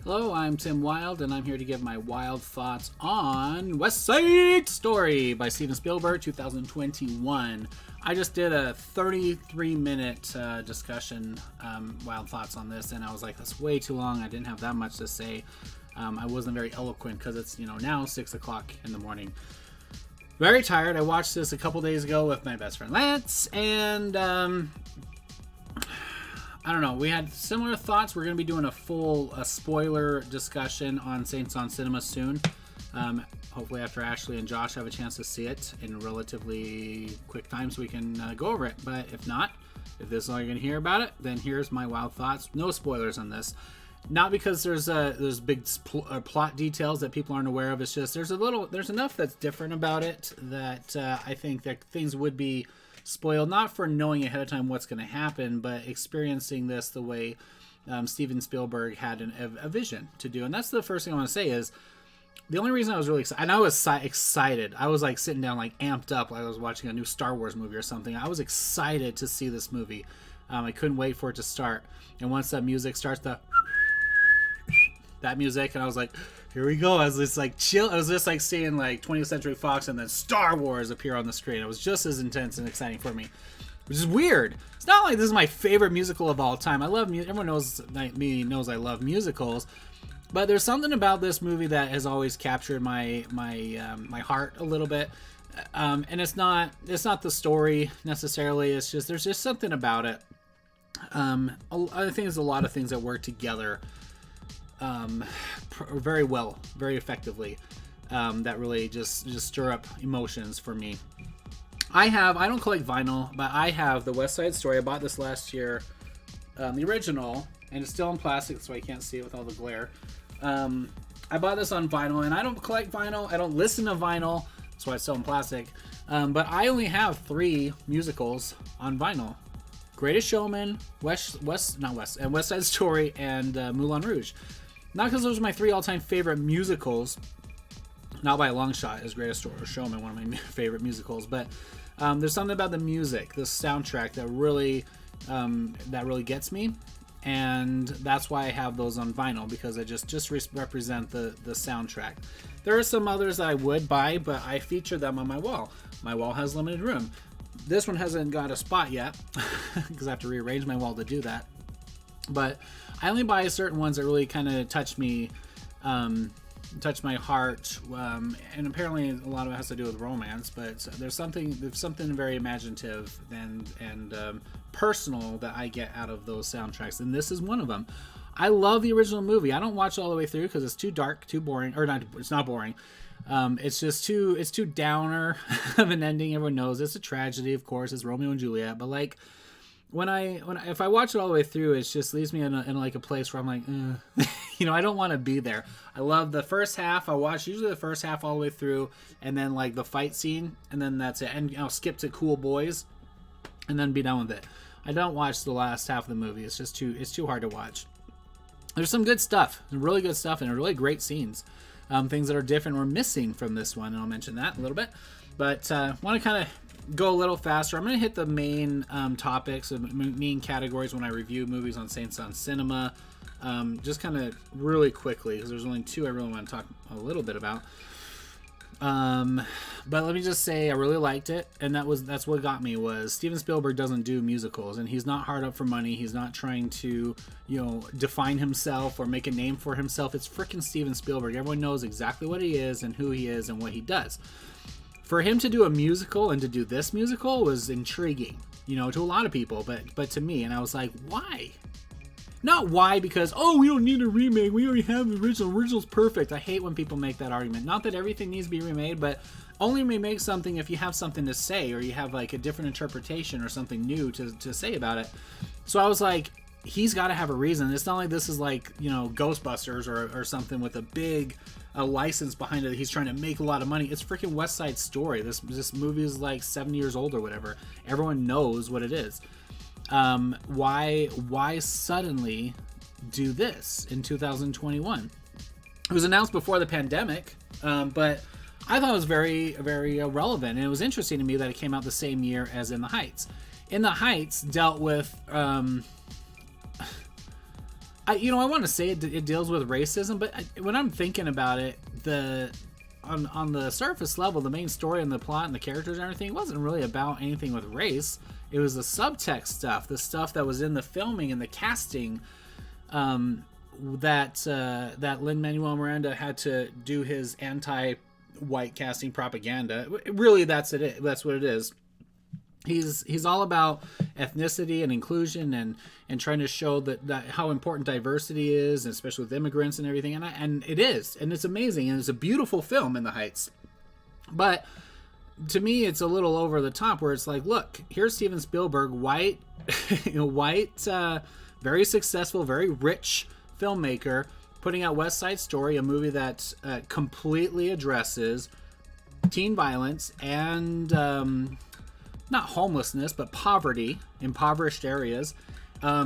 Hello, I'm Tim Wilde, and I'm here to give my wild thoughts on West Side Story by Steven Spielberg, 2021. I just did a 33-minute discussion, wild thoughts on this, and I was like, that's way too long. I didn't have that much to say. I wasn't very eloquent because it's, now 6 o'clock in the morning. Very tired. I watched this a couple days ago with my best friend Lance, and I don't know. We had similar thoughts. We're going to be doing a full spoiler discussion on Saints on Cinema soon. Hopefully after Ashley and Josh have a chance to see it in relatively quick time so we can go over it. But if not, if this is all you're going to hear about it, then here's my wild thoughts. No spoilers on this. Not because there's big plot details that people aren't aware of. It's just there's enough that's different about it that I think that things would be spoiled, not for knowing ahead of time what's going to happen, but experiencing this the way Steven Spielberg had a vision to do. And that's the first thing I want to say is the only reason I was really excited, and I was excited. I was like sitting down, like amped up, like I was watching a new Star Wars movie or something. I was excited to see this movie. I couldn't wait for it to start. And once that music starts, that music, and I was like, here we go. I was just like chill. I was just like seeing like 20th Century Fox and then Star Wars appear on the screen. It was just as intense and exciting for me, which is weird. It's not like this is my favorite musical of all time. I love music. Everyone knows knows I love musicals, but there's something about this movie that has always captured my heart a little bit. And it's not the story necessarily. It's just there's just something about it. I think there's a lot of things that work together very well, very effectively, that really just stir up emotions for me. I don't collect vinyl, but I have the West Side Story. I bought this last year, the original, and it's still in plastic, so I can't see it with all the glare. I bought this on vinyl, and I don't collect vinyl. I don't listen to vinyl, that's why it's still in plastic. But I only have 3 musicals on vinyl: Greatest Showman, West Side Story, and Moulin Rouge. Not because those are my 3 all-time favorite musicals. Not by a long shot is Greatest Showman one of my favorite musicals, but there's something about the music, the soundtrack that really gets me, and that's why I have those on vinyl, because they just represent the soundtrack. There are some others that I would buy, but I feature them on my wall. My wall has limited room. This one hasn't got a spot yet because I have to rearrange my wall to do that. But I only buy certain ones that really kind of touch me, touch my heart, and apparently a lot of it has to do with romance. But there's something very imaginative and personal that I get out of those soundtracks, and this is one of them. I love the original movie. I don't watch it all the way through because it's too dark, too boring, or not. It's not boring. It's just too downer of an ending. Everyone knows it's a tragedy, of course. It's Romeo and Juliet, but like. If I watch it all the way through, it just leaves me in like a place where I'm like, I don't want to be there. I love the first half. I watch usually the first half all the way through, and then like the fight scene, and then that's it. And I'll skip to Cool Boys, and then be done with it. I don't watch the last half of the movie. It's just too hard to watch. There's some good stuff, really good stuff, and really great scenes. Things that are different or missing from this one, and I'll mention that a little bit. But want to kind of go a little faster. I'm going to hit the main topics and main categories when I review movies on Saints on Cinema. Just kind of really quickly, because there's only 2 I really want to talk a little bit about. But let me just say I really liked it, and that's what got me was Steven Spielberg doesn't do musicals, and he's not hard up for money. He's not trying to define himself or make a name for himself. It's freaking Steven Spielberg. Everyone knows exactly what he is and who he is and what he does. For him to do a musical and to do this musical was intriguing, to a lot of people, but to me, and I was like, why? Not why because, we don't need a remake, we already have the original. Original's perfect. I hate when people make that argument. Not that everything needs to be remade, but only remake something if you have something to say, or you have like a different interpretation or something new to say about it. So I was like, he's got to have a reason. It's not like this is like, Ghostbusters or something with a big license behind it. He's trying to make a lot of money. It's freaking West Side Story. This movie is like 7 years old or whatever. Everyone knows what it is. Why suddenly do this in 2021? It was announced before the pandemic, but I thought it was very, very relevant. And it was interesting to me that it came out the same year as In the Heights. In the Heights dealt with I want to say it deals with racism, but when I'm thinking about it, on the surface level, the main story and the plot and the characters and everything wasn't really about anything with race. It was the subtext stuff, the stuff that was in the filming and the casting, that Lin-Manuel Miranda had to do his anti-white casting propaganda. Really, that's it. That's what it is. He's all about ethnicity and inclusion and trying to show that how important diversity is, especially with immigrants and everything. And it is, and it's amazing, and it's a beautiful film in the Heights. But to me, it's a little over the top, where it's like, look, here's Steven Spielberg, white, very successful, very rich filmmaker, putting out West Side Story, a movie that completely addresses teen violence and not homelessness, but poverty, impoverished areas,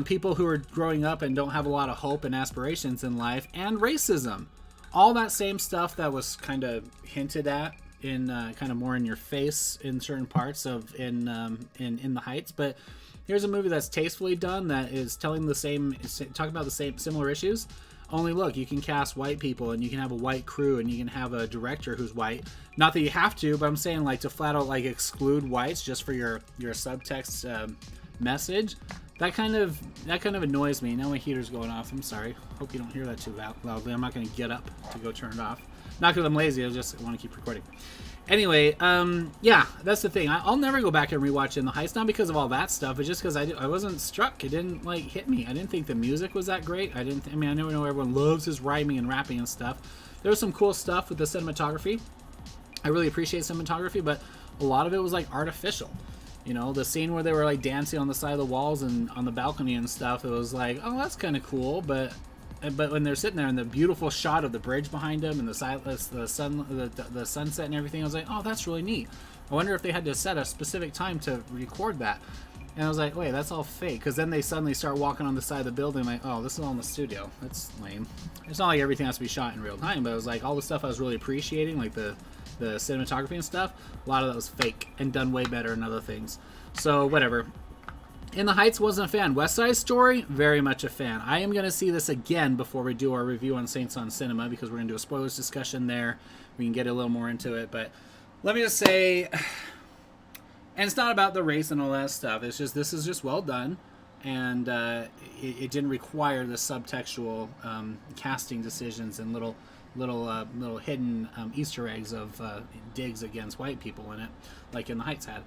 people who are growing up and don't have a lot of hope and aspirations in life, and racism. All that same stuff that was kind of hinted at in kind of more in your face in certain parts of in the Heights. But here's a movie that's tastefully done, that is talking about the same similar issues. Only look, you can cast white people, and you can have a white crew, and you can have a director who's white. Not that you have to, but I'm saying, like, to flat out like exclude whites just for your subtext message. That kind of annoys me. Now my heater's going off. I'm sorry. Hope you don't hear that too loudly. I'm not going to get up to go turn it off. Not because I'm lazy. I just want to keep recording. Anyway, yeah, that's the thing. I'll never go back and rewatch In the Heights, not because of all that stuff, but just because I wasn't struck. It didn't, like, hit me. I didn't think the music was that great. I never know everyone loves his rhyming and rapping and stuff. There was some cool stuff with the cinematography. I really appreciate cinematography, but a lot of it was, like, artificial. You know, the scene where they were, like, dancing on the side of the walls and on the balcony and stuff, it was like, oh, that's kind of cool, but when they're sitting there and the beautiful shot of the bridge behind them and the sunset and everything, I was like, oh, that's really neat. I wonder if they had to set a specific time to record that. And I was like, wait, that's all fake. Because then they suddenly start walking on the side of the building, like, oh, this is all in the studio. That's lame. It's not like everything has to be shot in real time, but it was like all the stuff I was really appreciating, like the cinematography and stuff, a lot of that was fake and done way better in other things. So whatever. In the Heights, wasn't a fan. West Side Story, very much a fan. I am going to see this again before we do our review on Saints on Cinema, because we're going to do a spoilers discussion there. We can get a little more into it, but let me just say, and it's not about the race and all that stuff. It's just, this is just well done, and it didn't require the subtextual casting decisions and little hidden Easter eggs of digs against white people in it, like In the Heights had.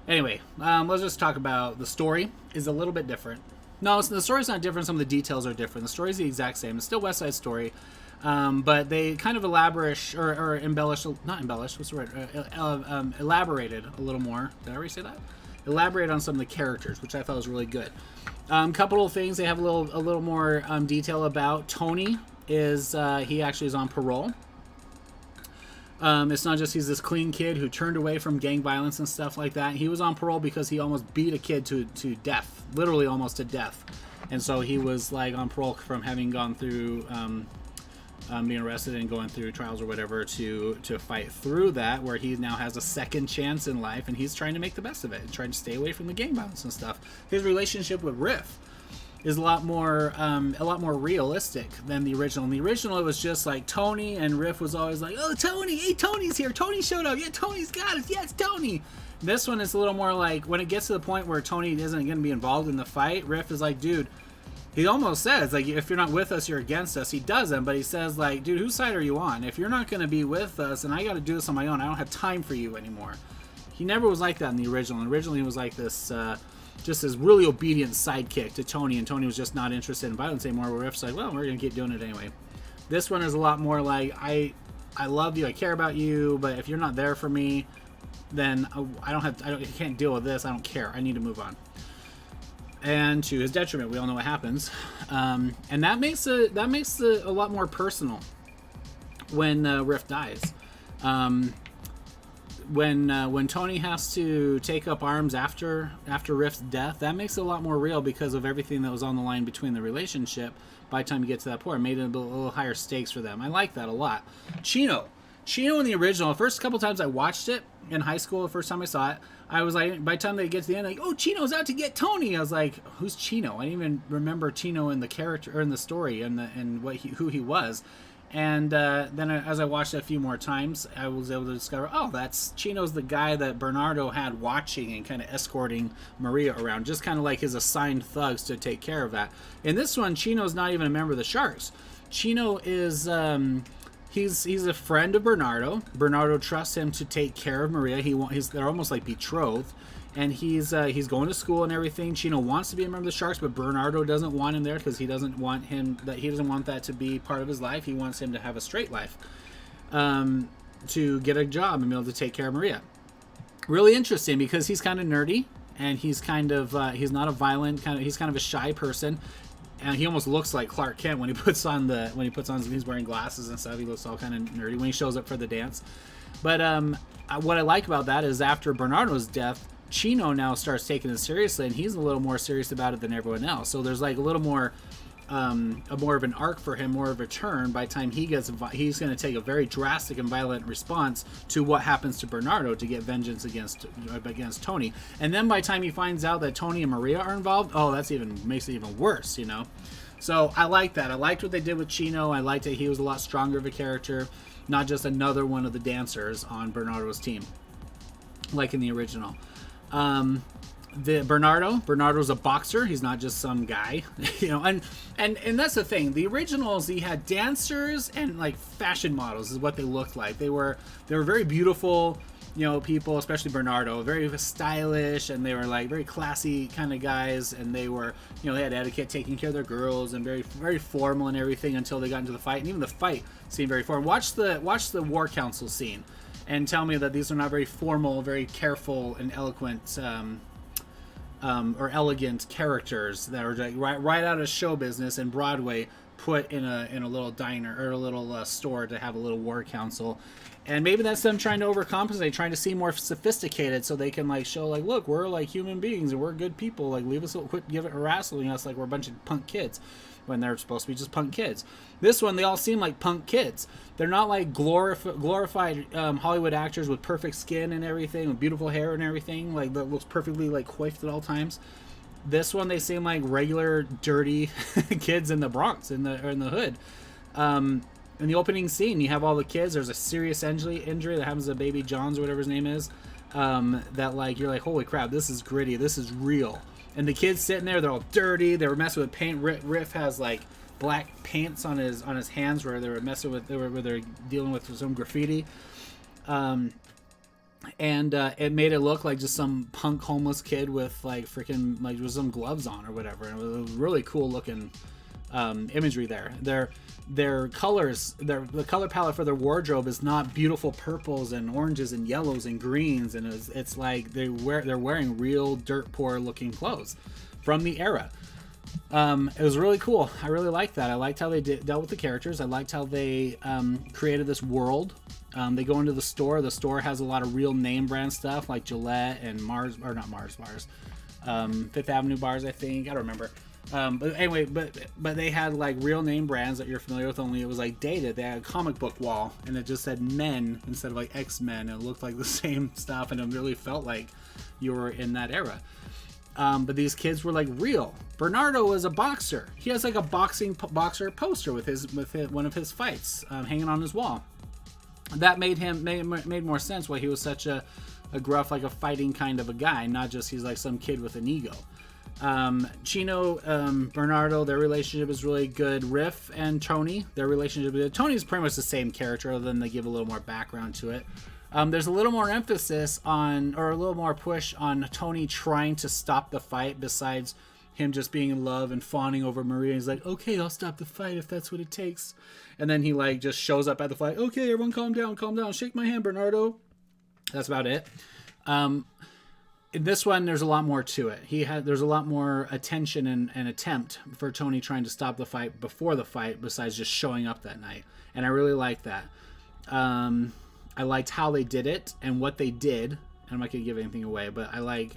Anyway, let's just talk about the story. Is a little bit different. No, the story's not different. Some of the details are different. The story's the exact same. It's still West Side Story, but they kind of elaborated a little more. Did I already say that? Elaborate on some of the characters, which I thought was really good. Couple of things they have a little more detail about. Tony is he actually is on parole. It's not just he's this clean kid who turned away from gang violence and stuff like that. He was on parole because he almost beat a kid to death, literally almost to death. And so he was like on parole from having gone through being arrested and going through trials or whatever to fight through that, where he now has a second chance in life, and he's trying to make the best of it and trying to stay away from the gang violence and stuff. His relationship with Riff is a lot more realistic than the original. In the original, it was just like Tony, and Riff was always like, "Oh, Tony! Hey, Tony's here! Tony showed up! Yeah, Tony's got us! Yes, Tony!" This one is a little more like, when it gets to the point where Tony isn't going to be involved in the fight, Riff is like, dude, he almost says, like, if you're not with us, you're against us. He doesn't, but he says, like, dude, whose side are you on? If you're not going to be with us and I got to do this on my own, I don't have time for you anymore. He never was like that in the original. Originally, he was like this... just this really obedient sidekick to Tony, and Tony was just not interested in violence anymore, where Riff's like, well, we're going to keep doing it anyway. This one is a lot more like, I love you, I care about you, but if you're not there for me, then I can't deal with this, I don't care, I need to move on. And to his detriment, we all know what happens. And that makes it a lot more personal when Riff dies. When Tony has to take up arms after Riff's death, that makes it a lot more real because of everything that was on the line between the relationship. By the time you get to that point, it made it a little higher stakes for them. I like that a lot. Chino Chino in the original, the first couple times I watched it in high school, the first time I saw it, I was like, by the time they get to the end, like, oh, Chino's out to get Tony. I was like, who's Chino? I didn't even remember Chino in the character or in the story and who he was. And then as I watched it a few more times, I was able to discover, oh, that's Chino's the guy that Bernardo had watching and kind of escorting Maria around, just kind of like his assigned thugs to take care of that. In this one, Chino's not even a member of the Sharks. Chino is he's a friend of Bernardo. Bernardo trusts him to take care of Maria. They're almost like betrothed. And he's going to school and everything. Chino wants to be a member of the Sharks, but Bernardo doesn't want him there because he doesn't want that to be part of his life. He wants him to have a straight life, to get a job and be able to take care of Maria. Really interesting because he's kind of nerdy and he's kind of he's not a violent he's kind of a shy person, and he almost looks like Clark Kent when he puts on he's wearing glasses and stuff. He looks all kind of nerdy when he shows up for the dance. But what I like about that is after Bernardo's death, Chino now starts taking it seriously, and he's a little more serious about it than everyone else. So there's like a little more, more of an arc for him, more of a turn. By the time he's going to take a very drastic and violent response to what happens to Bernardo to get vengeance against Tony. And then by the time he finds out that Tony and Maria are involved, oh, makes it even worse, you know. So I like that. I liked what they did with Chino. I liked that he was a lot stronger of a character, not just another one of the dancers on Bernardo's team, like in the original. Bernardo's a boxer. He's not just some guy, you know, and that's the thing. The originals, he had dancers and like fashion models is what they looked like. They were very beautiful, you know, people, especially Bernardo, very stylish, and they were like very classy kind of guys, and they were, you know, they had etiquette, taking care of their girls, and very, very formal and everything until they got into the fight. And even the fight seemed very formal. Watch the War Council scene and tell me that these are not very formal, very careful and eloquent or elegant characters that are like right out of show business and Broadway, put in a little diner or a little store to have a little war council. And maybe that's them trying to overcompensate, trying to seem more sophisticated so they can like show like, look, we're like human beings and we're good people. Like, leave us, quit harassing us like we're a bunch of punk kids, when they're supposed to be just punk kids. This one, they all seem like punk kids. They're not like glorified Hollywood actors with perfect skin and everything, with beautiful hair and everything, like that looks perfectly like coiffed at all times. This one, they seem like regular dirty kids in the Bronx, in the hood. In the opening scene, you have all the kids. There's a serious injury that happens to Baby Johns or whatever his name is. That like you're like, holy crap, this is gritty, this is real. And the kids sitting there, they're all dirty. They were messing with paint. Riff has like black paints on his hands where they were messing with, where they're dealing with some graffiti. And it made it look like just some punk homeless kid with like freaking like with some gloves on or whatever. And it was really cool looking imagery there. Their colors, the color palette for their wardrobe is not beautiful purples and oranges and yellows and greens, and it's like they're wearing real dirt poor looking clothes from the era. It was really cool. I really liked that. I liked how they dealt with the characters. I liked how they created this world. They go into the store. The store has a lot of real name brand stuff like Gillette and Fifth Avenue bars, I think. I don't remember. But anyway, but they had like real name brands that you're familiar with, only it was like dated. They had a comic book wall and it just said men instead of like X-Men. It looked like the same stuff and it really felt like you were in that era. But these kids were like real. Bernardo was a boxer. He has like a boxer poster with one of his fights hanging on his wall. That made more sense why he was such a gruff, like a fighting kind of a guy, not just he's like some kid with an ego. Chino, Bernardo, their relationship is really good. Riff and Tony, their relationship, Tony's pretty much the same character, other than they give a little more background to it. There's a little more emphasis on, or a little more push on Tony trying to stop the fight, besides him just being in love and fawning over Maria. He's like, okay, I'll stop the fight if that's what it takes. And then he like just shows up at the fight. Okay, everyone calm down, shake my hand, Bernardo. That's about it. In this one, there's a lot more to it. There's a lot more attention and attempt for Tony trying to stop the fight before the fight, besides just showing up that night. And I really like that. I liked how they did it and what they did. I'm not going to give anything away, but I like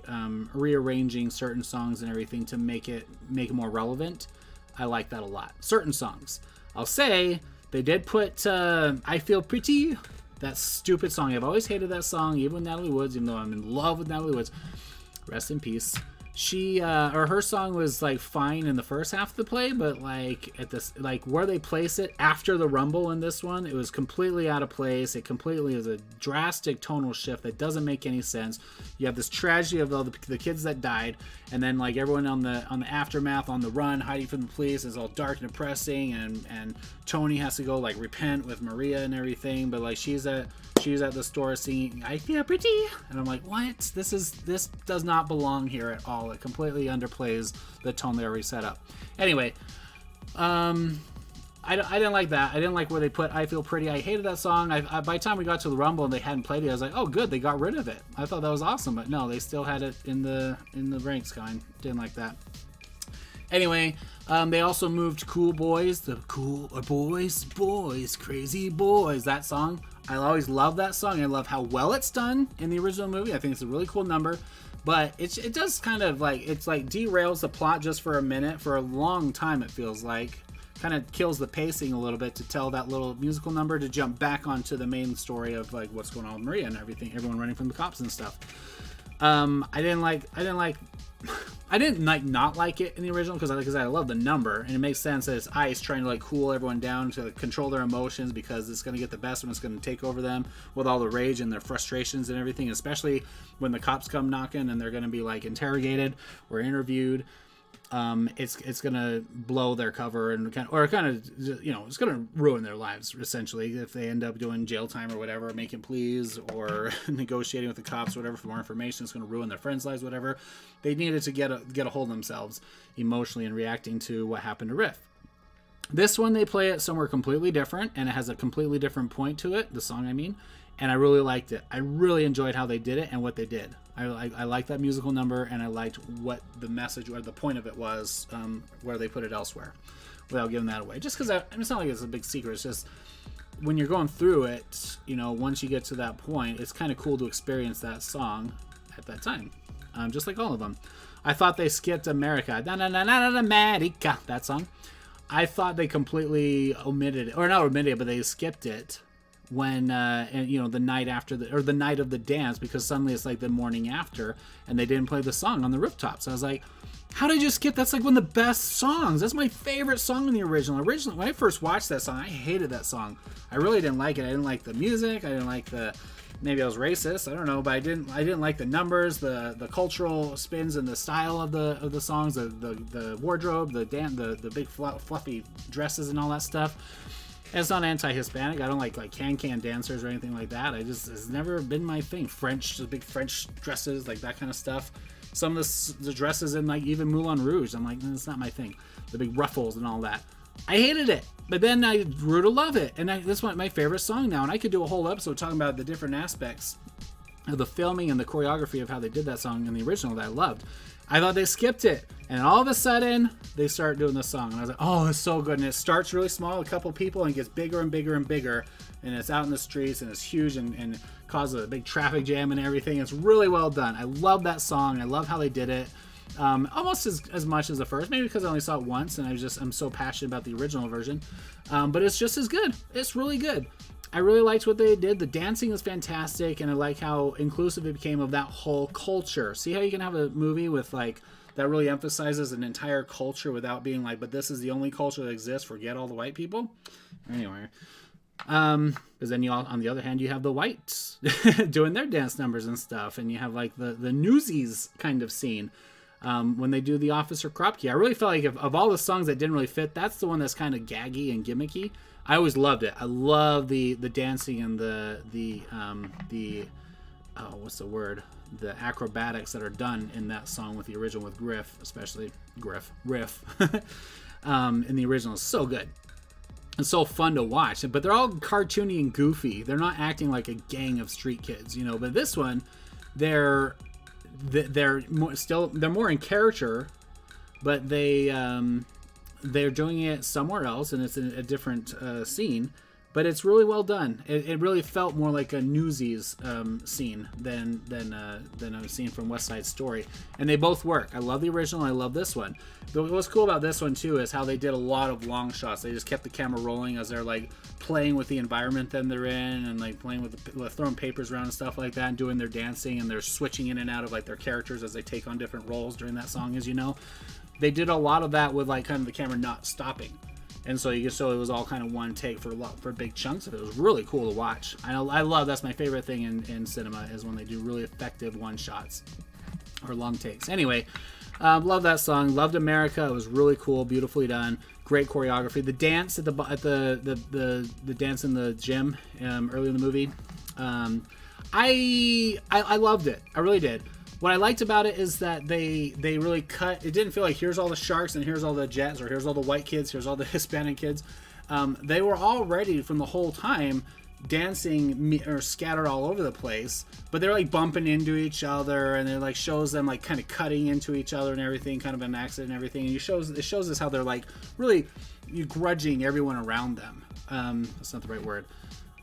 rearranging certain songs and everything to make it more relevant. I like that a lot. Certain songs. I'll say they did put I Feel Pretty That stupid song. I've always hated that song, even with Natalie Woods, even though I'm in love with Natalie Woods. Rest in peace. She or her song was like fine in the first half of the play, but like at this, like where they place it after the Rumble in this one, it was completely out of place. It completely is a drastic tonal shift that doesn't make any sense. You have this tragedy of all the kids that died, and then like everyone on the aftermath, on the run, hiding from the police. It's all dark and depressing, and Tony has to go like repent with Maria and everything, but like she's at the store singing "I Feel Pretty," and I'm like, what? This does not belong here at all. It completely underplays the tone they already set up. Anyway, I didn't like that. I didn't like where they put "I Feel Pretty." I hated that song. By the time we got to the Rumble and they hadn't played it, I was like, oh good, they got rid of it. I thought that was awesome, but no, they still had it in the ranks going. Didn't like that. Anyway, they also moved "Cool Boys," the cool boys, crazy boys. That song, I always love that song. I love how well it's done in the original movie. I think it's a really cool number, but it does kind of like, it's like derails the plot just for a minute. For a long time, it feels like kind of kills the pacing a little bit to tell that little musical number to jump back onto the main story of like what's going on with Maria and everything, everyone running from the cops and stuff. I didn't not like it in the original because I love the number, and it makes sense that it's Ice trying to like cool everyone down to control their emotions, because it's going to get the best when it's going to take over them with all the rage and their frustrations and everything, especially when the cops come knocking and they're going to be like interrogated or interviewed. It's gonna blow their cover and it's gonna ruin their lives essentially if they end up doing jail time or whatever, making pleas or negotiating with the cops or whatever for more information. It's gonna ruin their friends' lives, whatever. They needed to get a hold of themselves emotionally and reacting to what happened to Riff. This one, they play it somewhere completely different, and it has a completely different point to it, the song I mean, and I really liked it. I really enjoyed how they did it and what they did. I liked that musical number, and I liked what the message or the point of it was, where they put it elsewhere, without giving that away. Just because it's not like it's a big secret. It's just when you're going through it, once you get to that point, it's kind of cool to experience that song at that time, just like all of them. I thought they skipped America, America, that song. I thought they completely omitted it, or not omitted it, but they skipped it when the night after the night of the dance, because suddenly it's like the morning after and they didn't play the song on the rooftops. I was like, how did you skip? That's like one of the best songs. That's my favorite song in the original. When I first watched that song, I hated that song. I really didn't like it. I didn't like the music. I didn't like maybe I was racist, I don't know, but I didn't like the numbers, the cultural spins, and the style of the songs, the wardrobe, the big fluffy dresses and all that stuff. And it's not anti-Hispanic. I don't like can dancers or anything like that. It's never been my thing. The big French dresses, like that kind of stuff. Some of the dresses in like even Moulin Rouge, I'm like, it's not my thing. The big ruffles and all that. I hated it, but then I grew to love it, and this is my favorite song now. And I could do a whole episode talking about the different aspects of the filming and the choreography of how they did that song in the original that I loved. I thought they skipped it, and all of a sudden they start doing this song, and I was like, oh, it's so good. And it starts really small, a couple people, and it gets bigger and bigger and bigger, and it's out in the streets, and it's huge, and causes a big traffic jam and everything. It's really well done. I love that song. I love how they did it. Almost as much as the first, maybe because I only saw it once, and I'm so passionate about the original version. But it's just as good. It's really good. I really liked what they did. The dancing is fantastic, and I like how inclusive it became of that whole culture. See how you can have a movie with like that really emphasizes an entire culture without being like, but this is the only culture that exists, forget all the white people. Anyway, because then on the other hand, you have the whites doing their dance numbers and stuff, and you have like the Newsies kind of scene. When they do the Officer Kropke, I really felt like of all the songs that didn't really fit, that's the one that's kind of gaggy and gimmicky. I always loved it. I love the dancing and the what's the word? The acrobatics that are done in that song with the original, with Griff, especially Riff. In the original is so good. It's so fun to watch, but they're all cartoony and goofy. They're not acting like a gang of street kids, But this one, they're more in character, but they're doing it somewhere else, and it's in a different scene. but it's really well done. It really felt more like a Newsies scene than a scene from West Side Story, and they both work. I love the original. I love this one. But what's cool about this one too is how they did a lot of long shots. They just kept the camera rolling as they're like playing with the environment that they're in, and like playing with throwing papers around and stuff like that, and doing their dancing, and they're switching in and out of like their characters as they take on different roles during that song. As you know, they did a lot of that with like kind of the camera not stopping. And so it was all kind of one take for big chunks of it. It was really cool to watch. I love, that's my favorite thing in cinema, is when they do really effective one shots or long takes. Anyway, love that song. Loved America. It was really cool, beautifully done. Great choreography. The dance at the dance in the gym early in the movie. I loved it. I really did. What I liked about it is that they really cut. It didn't feel like here's all the sharks and here's all the jets, or here's all the white kids, here's all the Hispanic kids. They were already from the whole time dancing or scattered all over the place, but they're like bumping into each other, and it like shows them like kind of cutting into each other and everything, kind of an accident and everything. And it shows us how they're like really grudging everyone around them. That's not the right word.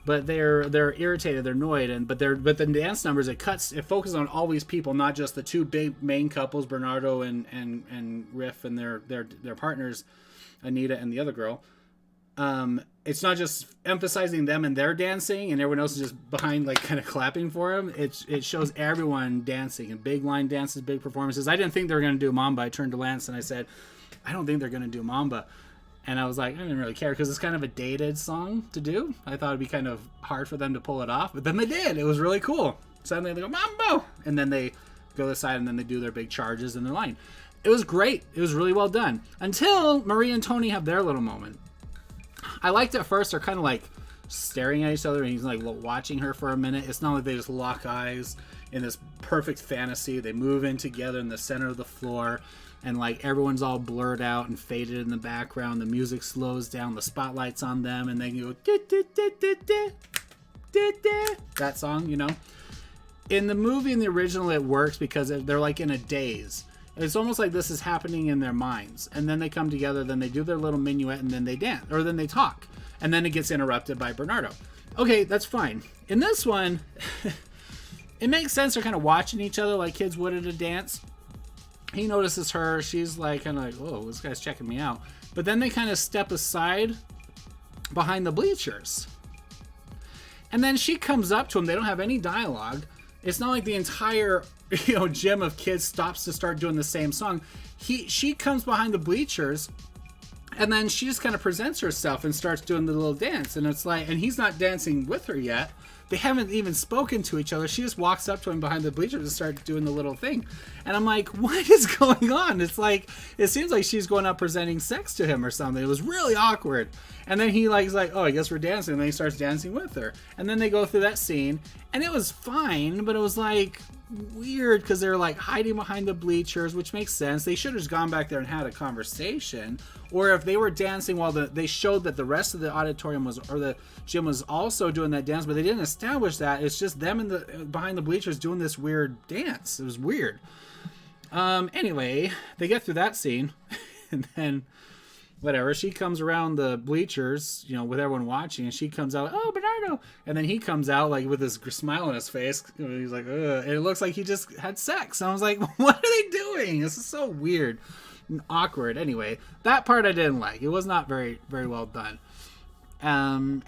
But they're irritated, they're annoyed, but the dance numbers, it focuses on all these people, not just the two big main couples, Bernardo and Riff and their partners, Anita and the other girl. It's not just emphasizing them and their dancing, and everyone else is just behind, like kind of clapping for them. It shows everyone dancing, and big line dances, big performances. I didn't think they were going to do Mamba. I turned to Lance and I said, I don't think they're going to do Mamba. And I was like, I didn't really care because it's kind of a dated song to do. I thought it'd be kind of hard for them to pull it off, but then they did. It was really cool. Suddenly they go, Mambo! And then they go to the side, and then they do their big charges in their line. It was great. It was really well done. Until Maria and Tony have their little moment. I liked it at first. They're kind of like staring at each other, and he's like watching her for a minute. It's not like they just lock eyes in this perfect fantasy. They move in together in the center of the floor. And like everyone's all blurred out and faded in the background. The music slows down. The spotlight's on them, and then you go that song, you know. In the movie, in the original, it works because they're like in a daze. It's almost like this is happening in their minds, and then they come together. Then they do their little minuet, and then they dance, or then they talk, and then it gets interrupted by Bernardo. Okay, that's fine. In this one, it makes sense. They're kind of watching each other like kids would at a dance. He notices her. She's like kind of like, whoa, this guy's checking me out. But then they kind of step aside behind the bleachers. And then she comes up to him. They don't have any dialogue. It's not like the entire, gym of kids stops to start doing the same song. She comes behind the bleachers, and then she just kind of presents herself and starts doing the little dance. And it's like, and he's not dancing with her yet. They haven't even spoken to each other. She just walks up to him behind the bleachers and starts doing the little thing. And I'm like, what is going on? It's like, it seems like she's going up presenting sex to him or something. It was really awkward. And then he's like, oh, I guess we're dancing. And then he starts dancing with her. And then they go through that scene. And it was fine, but it was like weird because they're like hiding behind the bleachers, which makes sense. They should have just gone back there and had a conversation. Or if they were dancing while they showed that the rest of the auditorium or the gym was also doing that dance, but they didn't establish that. It's just them behind the bleachers doing this weird dance. It was weird. Anyway, they get through that scene, and then whatever, she comes around the bleachers, with everyone watching, and she comes out, oh, Bernardo, and then he comes out like with this smile on his face. He's like, ugh, and it looks like he just had sex. And I was like, what are they doing? This is so weird and awkward. Anyway, that part I didn't like. It was not very, very well done.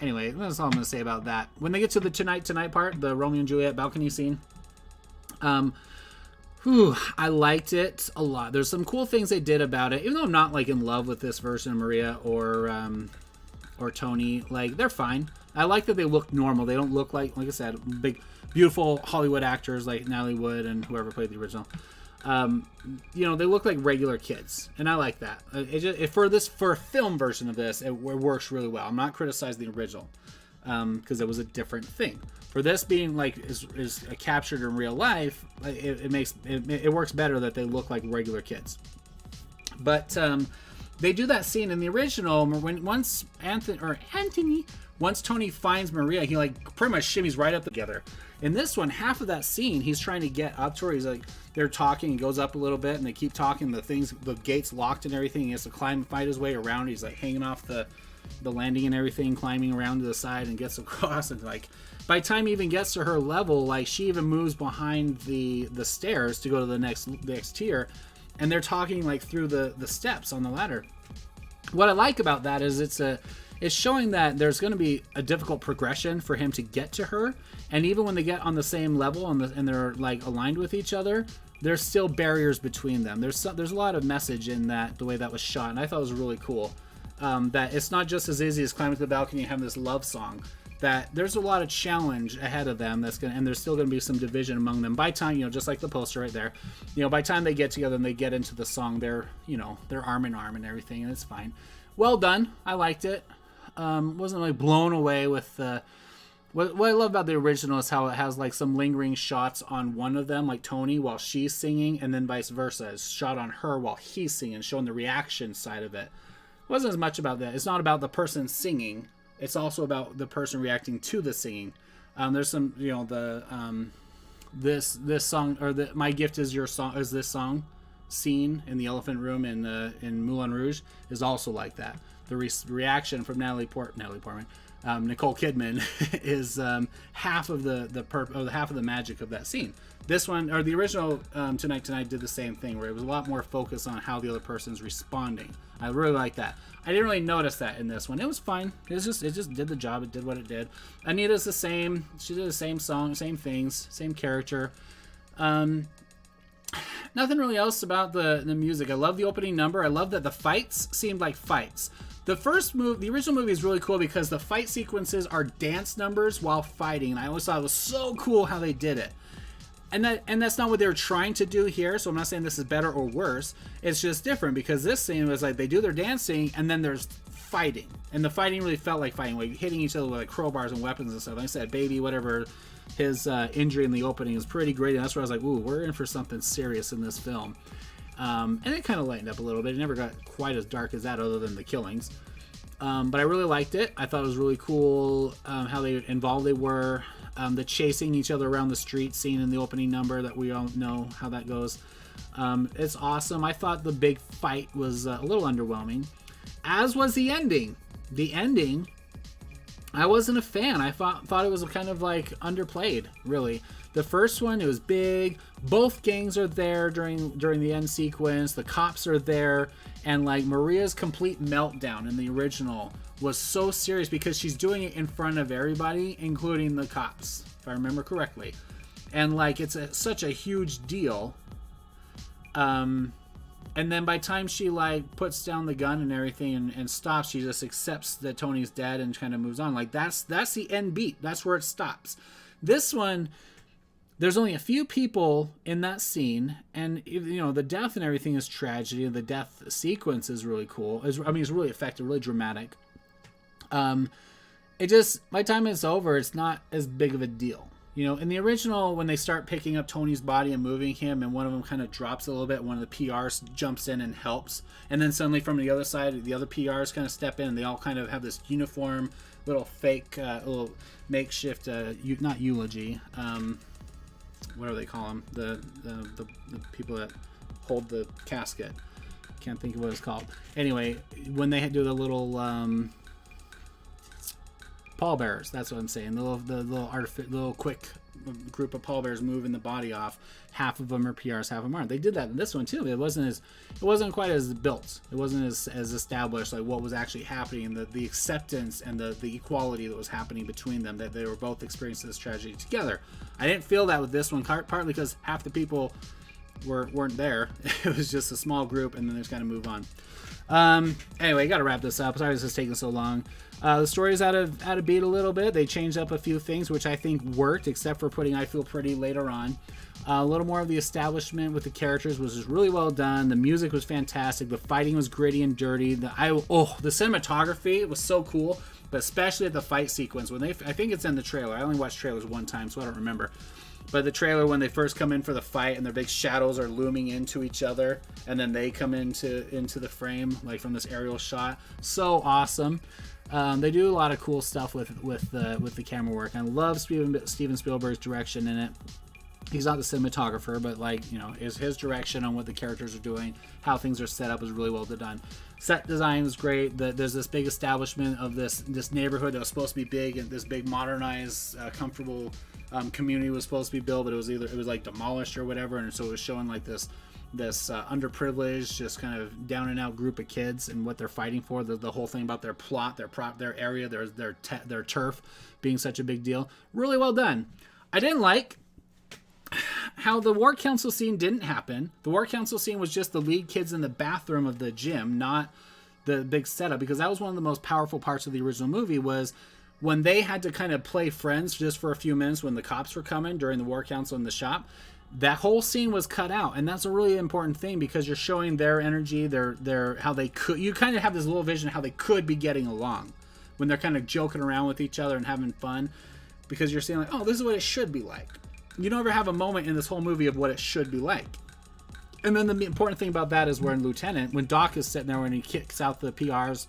Anyway, that's all I'm going to say about that. When they get to the tonight part, the Romeo and Juliet balcony scene, I liked it a lot. There's some cool things they did about it, even though I'm not like in love with this version of Maria or Tony. Like, they're fine. I like that they look normal. They don't look like I said, big, beautiful Hollywood actors like Natalie Wood and whoever played the original. They look like regular kids, and I like that. For a film version of this, it works really well. I'm not criticizing the original because it was a different thing. For this being like is captured in real life, it works better that they look like regular kids. But they do that scene in the original once Tony finds Maria, he like pretty much shimmies right up together. In this one, half of that scene, he's trying to get up to her. He's like, they're talking, he goes up a little bit, and they keep talking. The gate's locked and everything. He has to climb and fight his way around. He's like hanging off the the landing and everything, climbing around to the side and gets across, and like by the time he even gets to her level, like she even moves behind the stairs to go to the next tier, and they're talking like through the steps on the ladder. What I like about that is it's showing that there's going to be a difficult progression for him to get to her, and even when they get on the same level and they're like aligned with each other, there's still barriers between them. There's a lot of message in that, the way that was shot, and I thought it was really cool. That it's not just as easy as climbing to the balcony and having this love song. That there's a lot of challenge ahead of them and there's still going to be some division among them. By time, just like the poster right there, by the time they get together and they get into the song, they're arm in arm and everything, and it's fine. Well done. I liked it. Wasn't like blown away with what I love about the original is how it has like some lingering shots on one of them, like Tony, while she's singing, and then vice versa. It's shot on her while he's singing, showing the reaction side of it. It wasn't as much about that. It's not about the person singing. It's also about the person reacting to the singing. There's some, this song, or my gift is your song, is this song scene in the elephant room in Moulin Rouge is also like that. The reaction from Nicole Kidman is half of the magic of that scene. This one, or the original Tonight did the same thing, where it was a lot more focused on how the other person's responding. I really like that. I didn't really notice that in this one. It was fine. It just did the job. It did what it did. Anita's the same. She did the same song, same things, same character. Nothing really else about the music. I love the opening number. I love that the fights seemed like fights. The original movie is really cool because the fight sequences are dance numbers while fighting, and I always thought it was so cool how they did it. And that's not what they were trying to do here, so I'm not saying this is better or worse. It's just different because this scene was like they do their dancing and then there's fighting. And the fighting really felt like fighting, like hitting each other with like crowbars and weapons and stuff. Like I said, Baby, whatever, his injury in the opening is pretty great, and that's where I was like, ooh, we're in for something serious in this film. And it kind of lightened up a little bit. It never got quite as dark as that other than the killings. But I really liked it. I thought it was really cool how involved they were. The chasing each other around the street scene in the opening number that we all know how that goes. It's awesome. I thought the big fight was a little underwhelming, as was the ending. The ending, I wasn't a fan. I thought it was kind of like underplayed, really. The first one, it was big. Both gangs are there during the end sequence. The cops are there, and like Maria's complete meltdown in the original was so serious because she's doing it in front of everybody, including the cops, if I remember correctly. And like it's such a huge deal. And then by the time she like puts down the gun and everything and stops, she just accepts that Tony's dead and kind of moves on. Like that's the end beat. That's where it stops. This one, there's only a few people in that scene, and the death and everything is tragedy. The death sequence is really cool. It's really effective, really dramatic. It just, by the time it's over, it's not as big of a deal. In the original, when they start picking up Tony's body and moving him, and one of them kind of drops a little bit, one of the PRs jumps in and helps, and then suddenly from the other side, the other PRs kind of step in, and they all kind of have this uniform, little fake, little makeshift, not eulogy, what do they call them? The people that hold the casket. Can't think of what it's called. Anyway, when they do the little pallbearers, that's what I'm saying. The little quick group of pallbearers moving the body off. Half of them are PRs, half of them aren't. They did that in this one too. It wasn't quite as built. It wasn't as established, like what was actually happening, the acceptance and the equality that was happening between them, that they were both experiencing this tragedy together. I didn't feel that with this one, partly because half the people weren't there. It was just a small group, and then they just kind of move on. Anyway, got to wrap this up. Sorry this is taking so long. The story's out of beat a little bit. They changed up a few things, which I think worked, except for putting I Feel Pretty later on. A little more of the establishment with the characters was just really well done. The music was fantastic. The fighting was gritty and dirty. The cinematography was so cool, but especially at the fight sequence I think it's in the trailer. I only watched trailers one time, so I don't remember. But the trailer, when they first come in for the fight and their big shadows are looming into each other, and then they come into the frame, like from this aerial shot, so awesome. They do a lot of cool stuff with the camera work. I love Steven Spielberg's direction in it. He's not the cinematographer, but like, you know, is his direction on what the characters are doing, how things are set up is really well done. Set design is great. There's this big establishment of this neighborhood that was supposed to be big, and this big modernized, comfortable community was supposed to be built, but it was like demolished or whatever, and so it was showing like this underprivileged, just kind of down and out group of kids and what they're fighting for. The whole thing about their plot, their area, their turf being such a big deal. Really well done. I didn't like how the war council scene didn't happen. The war council scene was just the lead kids in the bathroom of the gym, not the big setup, because that was one of the most powerful parts of the original movie, was when they had to kind of play friends just for a few minutes when the cops were coming during the war council in the shop. That whole scene was cut out, and that's a really important thing, because you're showing their energy, their how they could, you kind of have this little vision of how they could be getting along when they're kind of joking around with each other and having fun, because you're seeing like, oh, this is what it should be like. You don't ever have a moment in this whole movie of what it should be like. And then the important thing about that is when Doc is sitting there, when he kicks out the PRs,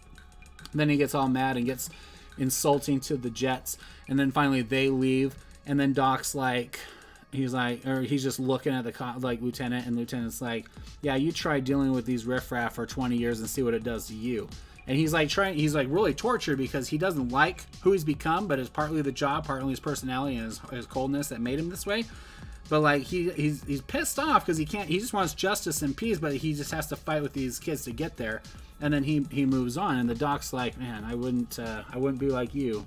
then he gets all mad and gets insulting to the Jets, and then finally they leave, and then Doc's like, he's just looking at the Lieutenant, and Lieutenant's like, yeah, you try dealing with these riffraff for 20 years and see what it does to you. And he's like really tortured, because he doesn't like who he's become, but it's partly the job, partly his personality and his coldness that made him this way. But like he's pissed off because he just wants justice and peace, but he just has to fight with these kids to get there. And then he moves on, and the Doc's like, man, I wouldn't be like you.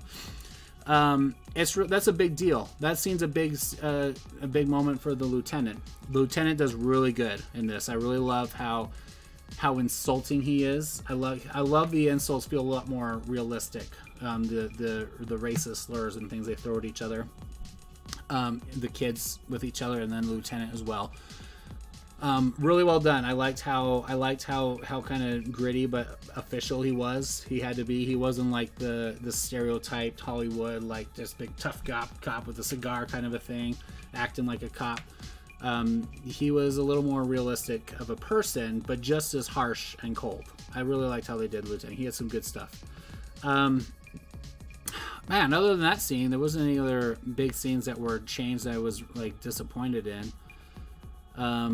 That's a big deal. That scene's a big moment for the Lieutenant. Lieutenant does really good in this. I really love how insulting he is. I love the insults feel a lot more realistic. The racist slurs and things they throw at each other. The kids with each other, and then the Lieutenant as well. Really well done. I liked how kind of gritty but official he was. He had to be. He wasn't like the stereotyped Hollywood, like this big tough cop with a cigar kind of a thing, acting like a cop. He was a little more realistic of a person, but just as harsh and cold. I really liked how they did Lieutenant. He had some good stuff. Man, other than that scene, there wasn't any other big scenes that were changed that I was like disappointed in. I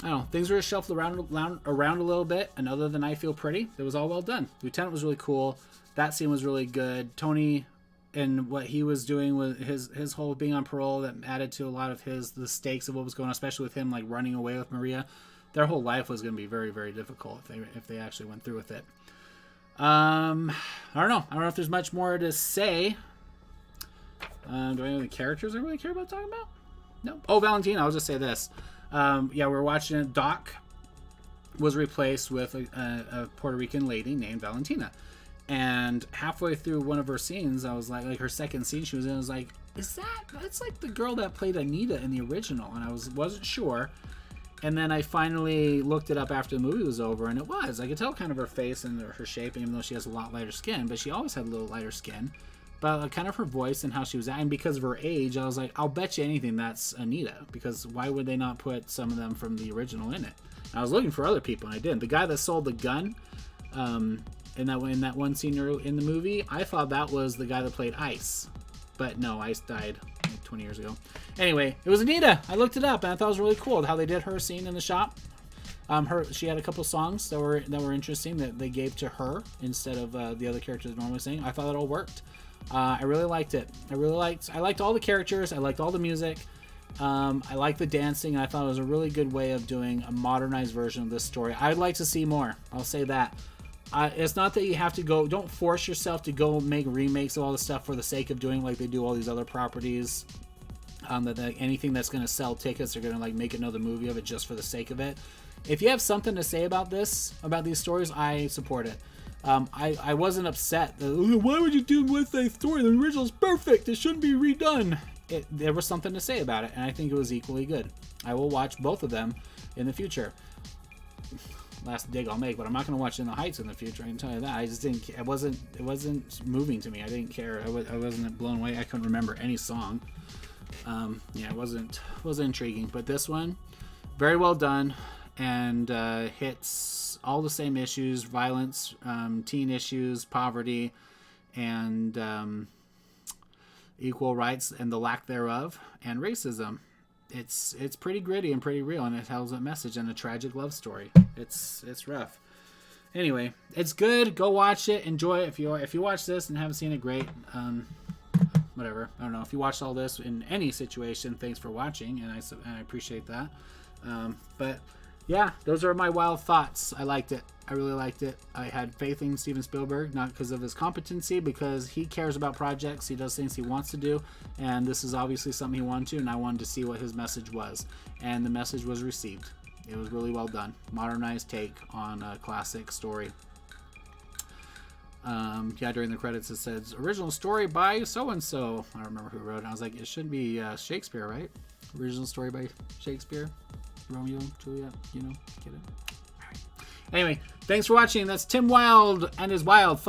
don't know. Things were shuffled around a little bit, and other than I Feel Pretty, it was all well done. Lieutenant was really cool. That scene was really good. Tony and what he was doing with his whole being on parole, that added to a lot of the stakes of what was going on, especially with him like running away with Maria. Their whole life was going to be very, very difficult if they actually went through with it. I don't know. I don't know if there's much more to say. Do I know the characters I really care about talking about? No. Oh, Valentina. I'll just say this. Yeah, we're watching it. Doc was replaced with a Puerto Rican lady named Valentina. And halfway through one of her scenes, I was like her second scene she was in, I was like, that's like the girl that played Anita in the original? And I wasn't sure. And then I finally looked it up after the movie was over, and it was. I could tell kind of her face and her shape, even though she has a lot lighter skin. But she always had a little lighter skin. But kind of her voice and how she was acting, because of her age, I was like, I'll bet you anything that's Anita. Because why would they not put some of them from the original in it? And I was looking for other people, and I didn't. The guy that sold the gun in that one scene in the movie, I thought that was the guy that played Ice. But no, Ice died like 20 years ago. Anyway, it was Anita. I looked it up, and I thought it was really cool how they did her scene in the shop. She had a couple songs that were interesting that they gave to her instead of the other characters normally sing. I thought it all worked. I really liked it. I liked all the characters. I liked all the music. I liked the dancing. I thought it was a really good way of doing a modernized version of this story. I'd like to see more. I'll say that. It's not that you have to go. Don't force yourself to go make remakes of all the stuff for the sake of doing like they do all these other properties. That anything that's going to sell tickets, they're going to like make another movie of it just for the sake of it. If you have something to say about these stories, I support it. I wasn't upset. Why would you do West Side Story? The original's perfect. It shouldn't be redone. There was something to say about it, and I think it was equally good. I will watch both of them in the future. Last dig I'll make, but I'm not going to watch In the Heights in the future. I can tell you that. I just didn't. It wasn't moving to me. I didn't care. I wasn't blown away. I couldn't remember any song. It wasn't intriguing. But this one, very well done, and hits all the same issues: violence, teen issues, poverty, and equal rights and the lack thereof, and racism. it's pretty gritty and pretty real, and it tells a message and a tragic love story. It's rough. Anyway, it's good. Go watch it. Enjoy it. If you watch this and haven't seen it, great. Whatever. I don't know. If you watched all this in any situation, thanks for watching, and I appreciate that. But yeah, those are my wild thoughts. I liked it. I really liked it. I had faith in Steven Spielberg, not because of his competency, because he cares about projects. He does things he wants to do, and this is obviously something he wanted to, and I wanted to see what his message was, and the message was received. It was really well done. Modernized take on a classic story. Yeah, during the credits it says original story by so-and-so. I don't remember who wrote it. I was like, it should be Shakespeare, right? Original story by Shakespeare. Romeo, Juliet, you know, get it? All right. Anyway, thanks for watching. That's Tim Wilde and his wild thoughts.